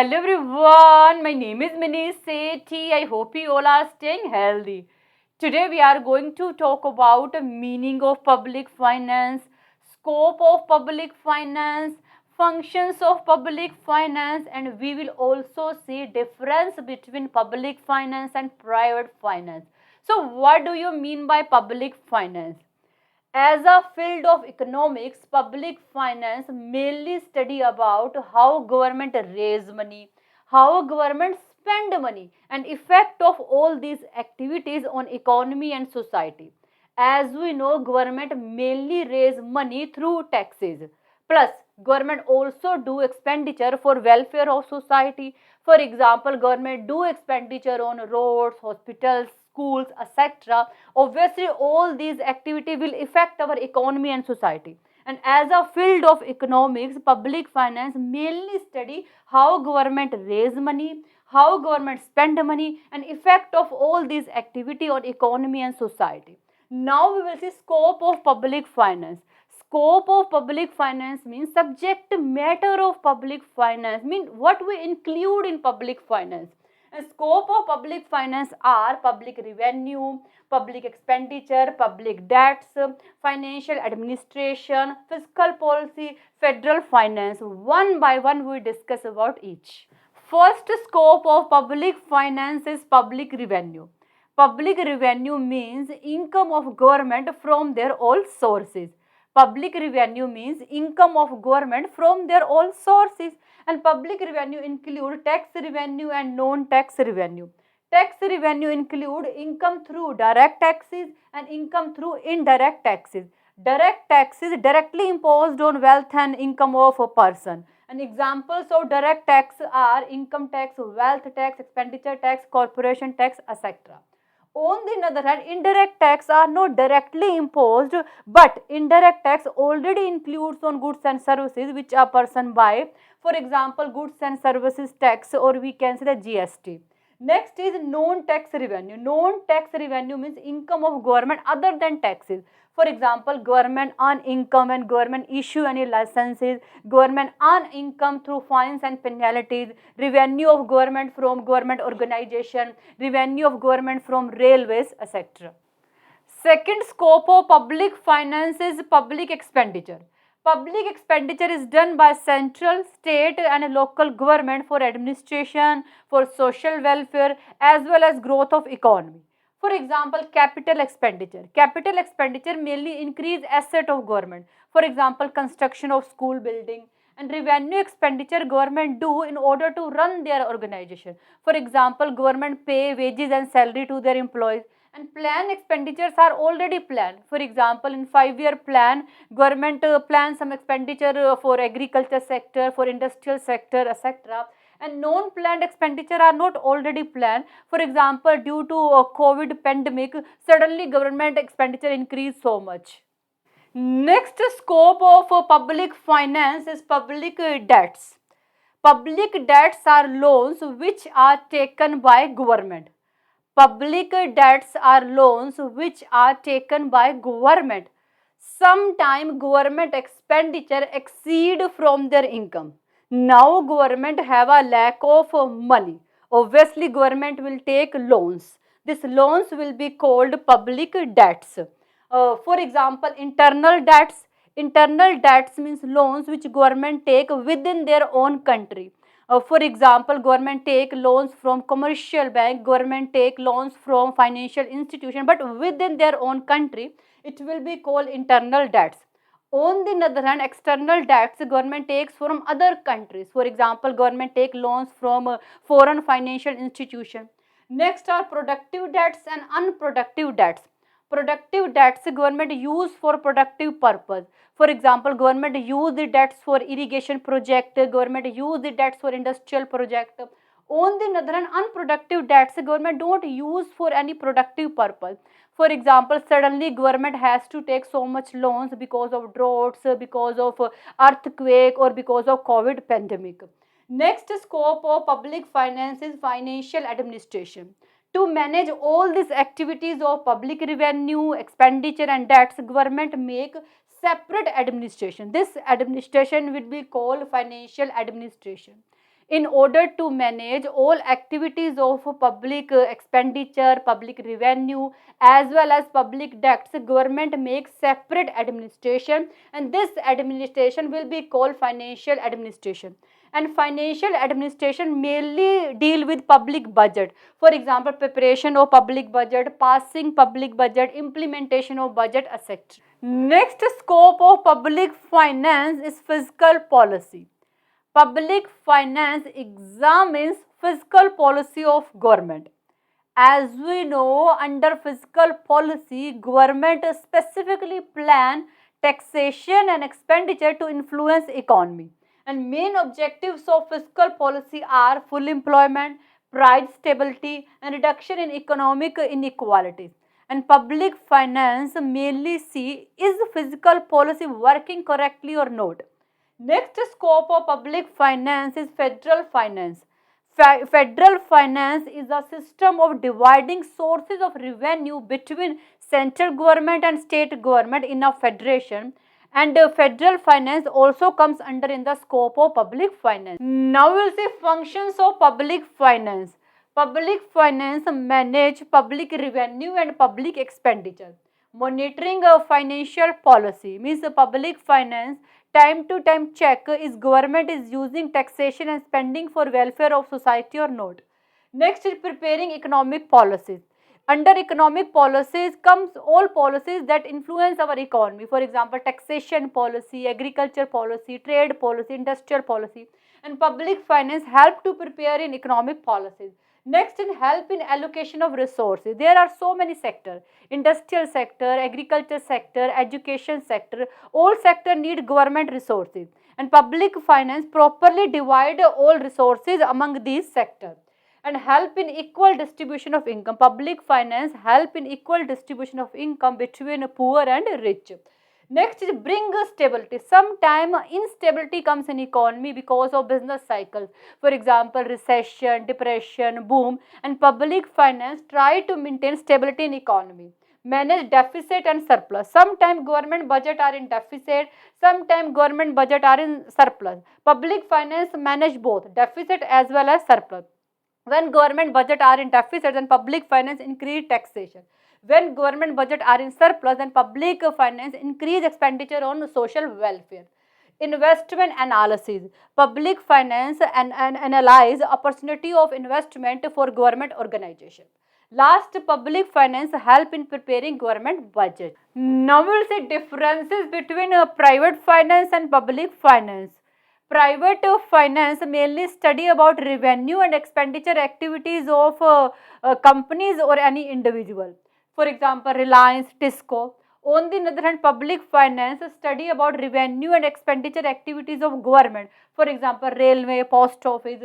Hello everyone, my name is Mini Sethi. I hope you all are staying healthy. Today we are going to talk about the meaning of public finance, scope of public finance, functions of public finance, and we will also see difference between public finance and private finance. So what do you mean by public finance? As a field of economics, public finance mainly study about how government raise money, how government spend money, and effect of all these activities on economy and society. As we know, government mainly raise money through taxes. Plus, government also do expenditure for welfare of society. For example, government do expenditure on roads, hospitals, schools, etc. Obviously, all these activity will affect our economy and society. And as a field of economics, public finance mainly study how government raise money, how government spend money, and effect of all these activity on economy and society. Now we will see scope of public finance. Scope of public finance means subject matter of public finance, mean what we include in public finance. And scope of public finance are public revenue, public expenditure, public debts, financial administration, fiscal policy, federal finance. One by one we discuss about each. First scope of public finance is public revenue. Public revenue means income of government from their all sources. Public revenue means income of government from their all sources, and public revenue include tax revenue and non-tax revenue. Tax revenue include income through direct taxes and income through indirect taxes. Direct taxes directly imposed on wealth and income of a person. And examples of direct tax are income tax, wealth tax, expenditure tax, corporation tax, etc. On the other hand, indirect tax are not directly imposed, but indirect tax already includes on goods and services which a person buy. For example, goods and services tax, or we can say the GST. Next is non-tax revenue. Non-tax revenue means income of government other than taxes. For example, government earn income when government issue any licenses, government earn income through fines and penalties, revenue of government from government organization, revenue of government from railways, etc. Second scope of public finance is public expenditure. Public expenditure is done by central, state and local government for administration, for social welfare as well as growth of economy. For example, capital expenditure. Capital expenditure mainly increase asset of government. For example, construction of school building. And revenue expenditure government do in order to run their organization. For example, government pay wages and salary to their employees. And plan expenditures are already planned. For example, in 5-year plan, government plans some expenditure for agriculture sector, for industrial sector, etc. And non-planned expenditure are not already planned. For example, due to COVID pandemic, suddenly government expenditure increased so much. Next scope of public finance is public debts. Public debts are loans which are taken by government. Public debts are loans which are taken by government. Sometime government expenditure exceed from their income. Now government have a lack of money. Obviously government will take loans. These loans will be called public debts. For example, internal debts. Internal debts means loans which government take within their own country. For example, government take loans from commercial bank, government take loans from financial institution, but within their own country, it will be called internal debts. On the other hand, external debts government takes from other countries. For example, government take loans from foreign financial institution. Next are productive debts and unproductive debts. Productive debts government use for productive purpose. For example, government use the debts for irrigation project, government use the debts for industrial project. On the other hand, unproductive debts government don't use for any productive purpose. For example, suddenly government has to take so much loans because of droughts, because of earthquake or because of COVID pandemic. Next scope of public finance is financial administration. To manage all these activities of public revenue, expenditure and debts, government make separate administration. This administration will be called financial administration. In order to manage all activities of public expenditure, public revenue, as well as public debts, government makes separate administration, and this administration will be called financial administration. And financial administration mainly deal with public budget. For example, preparation of public budget, passing public budget, implementation of budget, etc. Next scope of public finance is fiscal policy. Public finance examines fiscal policy of government. As we know, under fiscal policy, government specifically plan taxation and expenditure to influence economy. And main objectives of fiscal policy are full employment, price stability, and reduction in economic inequalities. And public finance mainly see is fiscal policy working correctly or not. Next scope of public finance is federal finance. Federal finance is a system of dividing sources of revenue between central government and state government in a federation, and federal finance also comes under in the scope of public finance. Now we will see functions of public finance. Public finance manage public revenue and public expenditure. Monitoring of financial policy means public finance time to time check is government is using taxation and spending for welfare of society or not. Next is preparing economic policies. Under economic policies comes all policies that influence our economy. For example, taxation policy, agriculture policy, trade policy, industrial policy, and public finance help to prepare in economic policies. Next, in help in allocation of resources. There are so many sectors: industrial sector, agriculture sector, education sector. All sector need government resources, and public finance properly divide all resources among these sectors and help in equal distribution of income. Public finance help in equal distribution of income between poor and rich. Next is bring stability. Sometime instability comes in economy because of business cycles. For example, recession, depression, boom, and public finance try to maintain stability in economy. Manage deficit and surplus. Sometimes government budget are in deficit, sometimes government budget are in surplus. Public finance manage both deficit as well as surplus. When government budget are in deficit, then public finance increase taxation. When government budget are in surplus, then public finance increase expenditure on social welfare. Investment analysis. Public finance and analyze opportunity of investment for government organization. Last, public finance help in preparing government budget. Now we will see differences between private finance and public finance. Private finance mainly study about revenue and expenditure activities of companies or any individual. For example, Reliance, Tisco. On the other hand, public finance study about revenue and expenditure activities of government. For example, railway, post office.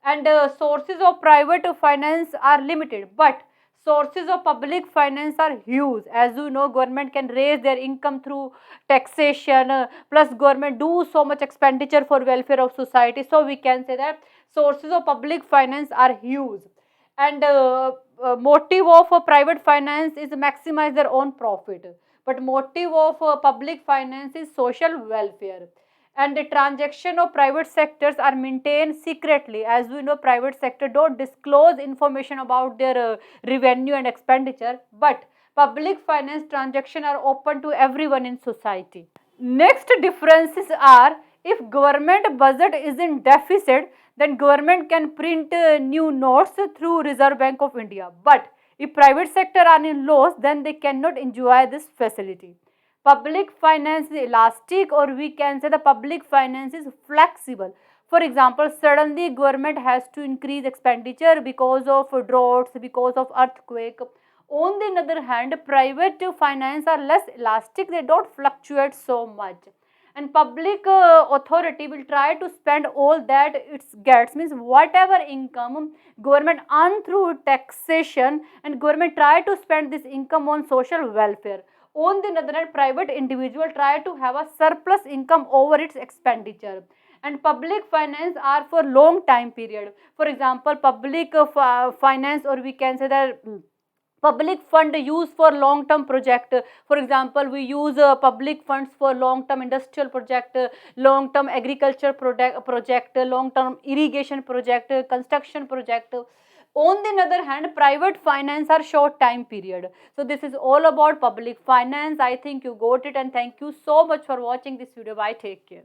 And sources of private finance are limited, but sources of public finance are huge. As you know, government can raise their income through taxation, plus government do so much expenditure for welfare of society. So we can say that sources of public finance are huge. And motive of private finance is maximize their own profit, but motive of public finance is social welfare. And the transaction of private sectors are maintained secretly. As we know, private sector don't disclose information about their revenue and expenditure, but public finance transactions are open to everyone in society. Next differences are, if government budget is in deficit, then government can print new notes through Reserve Bank of India. But if private sector are in loss, then they cannot enjoy this facility. Public finance is elastic, or we can say the public finance is flexible. For example, suddenly government has to increase expenditure because of droughts, because of earthquake. On the other hand, private finance are less elastic, they don't fluctuate so much. And public authority will try to spend all that it gets, means whatever income government earn through taxation, and government try to spend this income on social welfare. On the other hand, private individual try to have a surplus income over its expenditure. And public finance are for long time period. For example, public finance, or we can say that public fund used for long term project. For example, we use public funds for long term industrial project, long term agriculture project, long term irrigation project, construction project. On the other hand, private finance are short time period. So this is all about public finance. I think you got it, and thank you so much for watching this video. Bye, take care.